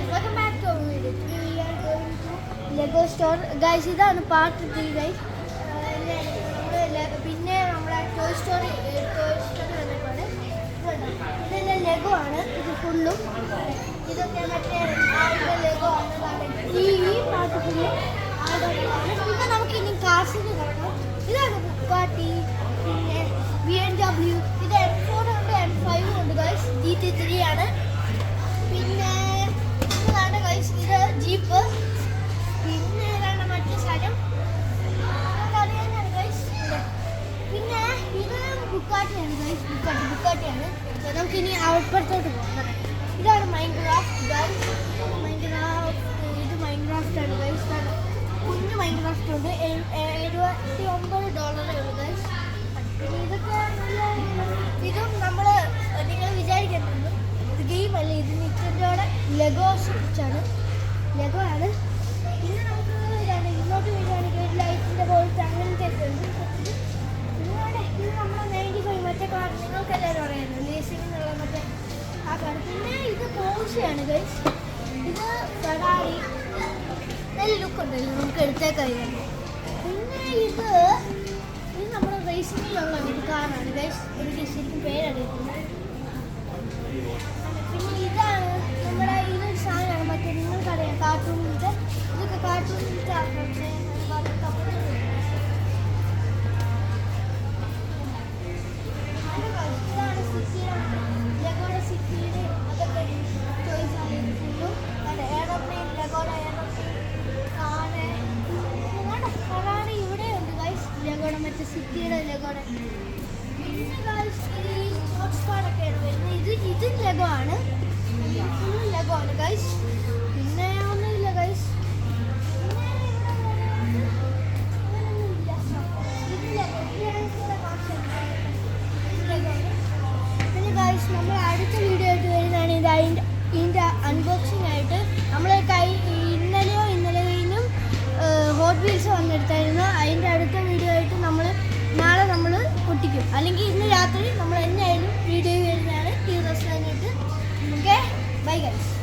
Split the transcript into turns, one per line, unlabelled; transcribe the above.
guys, welcome back to our video. Today we are going to Lego store. Guys, ഇതാണ് part 3 guys. പിന്നെ നമ്മുടെ toy story വന്നിട്ടുണ്ട്. ഇതെല്ലാം ലെഗോ ആണ്. ഇത് ഫുള്ളും ഇതൊക്കെ മറ്റേ ആളുടെ ലെഗോ ആണ്. ഈ പാട്ട് ഫുള്ളും ആളുടെ ആണ്. പിന്നെ നമുക്ക് ഇനി കാർസിന് കാണാം. ഇതാണ് ബുക്കാട്ടി, പിന്നെ BMW, ഇത് M4 ഉണ്ട്, M5 ഉണ്ട് ഗൈസ്, GT3 ആണ്. പിന്നെ ഇതാണ് ഗൈസ്, ഇത് ജീപ്പ്. പിന്നെ ഇതാണ് മറ്റേ സ്ഥലം, അറിയാനാണ് ഗൈസ്. പിന്നെ ഇത് ബുക്കാട്ടിയാണ് ഗൈസ്, ബുക്കാട്ടിയാണ്. നമുക്കിനി അപ്പുറത്തോട്ട് പോകാം. ഇതാണ് മൈൻക്രാഫ്റ്റ് ഗൈസ്, ഇത് മൈൻക്രാഫ്റ്റ് ആണ് ഗൈസ്. കുഞ്ഞ് മൈൻക്രാഫ്റ്റ് ഉണ്ട്, $79 ഉള്ളൂ ഗൈസ്. ഇതൊക്കെ ഇതും നമ്മൾ നിങ്ങൾ വിചാരിക്കുന്നുണ്ട് ഇത് ഗെയിം അല്ല, ഇത് നിൽക്കുന്നതോടെ ലെഗോ സ്വിച്ചാണ്, ലെഗോ ആണ്. പിന്നെ നമുക്ക് ഇങ്ങോട്ട് വരികയാണെങ്കിൽ ലൈറ്റിൻ്റെ പോലത്തെ അങ്ങനത്തെ ഒക്കെ ഉണ്ട്. ഇത് നമ്മൾ 95 മറ്റേ കാർ നിങ്ങൾക്കെല്ലാവരും അറിയാമല്ലോ, ലേസിംഗ് എന്നുള്ള മറ്റേ ആ കാർ. പിന്നെ ഇത് പോർഷെയാണ് ഗൈസ്, ഇത് ഫെറാറി, നല്ല ലുക്ക് ഉണ്ടല്ലോ, നമുക്ക് എടുത്തേക്കായിരുന്നു. പിന്നെ ഇത് നമ്മുടെ റേസിങ്ങിലുള്ള ഒരു കാറാണ് ഗൈസ്, എനിക്ക് ശരിക്കും പേരറിയത്തില്ല. പിന്നെ ഇതാണ് നമ്മുടെ ഇതൊരു സാധനമാണ്, മറ്റേ നിങ്ങൾക്കറിയാം കാർട്ടൂണിൻ്റെ, ഇതൊക്കെ കാർട്ടൂണിൻ്റെ ആക്കട്ടെ. ഇതാണ് സിറ്റിയുടെ ലെഗോയുടെ സിറ്റിയുടെ അതൊക്കെ ചോയ്സ് ആണ്. ഫുള്ളും എയറോപ്ലെയിൻ, ലെഗോയുടെ എയറോപ്ലെയിൻ ആണ് ഇവിടെ ഉണ്ട് ഗൈസ്, ലെഗോയുടെ മറ്റേ സിറ്റിയുടെ ലെഗോയുടെ. പിന്നെ ഗൈസ് ഈ ഹോട്ട്സ്പോട്ടൊക്കെയാണ് വരുന്നത്, ഇത് ലെഗോ ആണ്, ഫുൾ ലെഗോ ആണ് ഗൈസ്. പിന്നെ ഒന്നുമില്ല ഗൈസ്, പിന്നെ ഗൈസ് നമ്മൾ അടുത്ത വീഡിയോ ആയിട്ട് വരുന്നതാണ്. ഇതിൻ്റെ അൺബോക്സിംഗ് ആയിട്ട് നമ്മൾ ഇന്നലെയും ഹോട്ട് വീൽസ് വന്നെടുത്തായിരുന്നു. അതിൻ്റെ അടുത്ത വീഡിയോ ആയിട്ട് നാളെ നമ്മൾ പൊട്ടിക്കും, അല്ലെങ്കിൽ ഇന്ന് രാത്രി നമ്മൾ എന്നായാലും വീഡിയോ വരുന്നതാണ്. ഈ റെസ്റ്റോറൻറ്റ്. Okay, bye guys.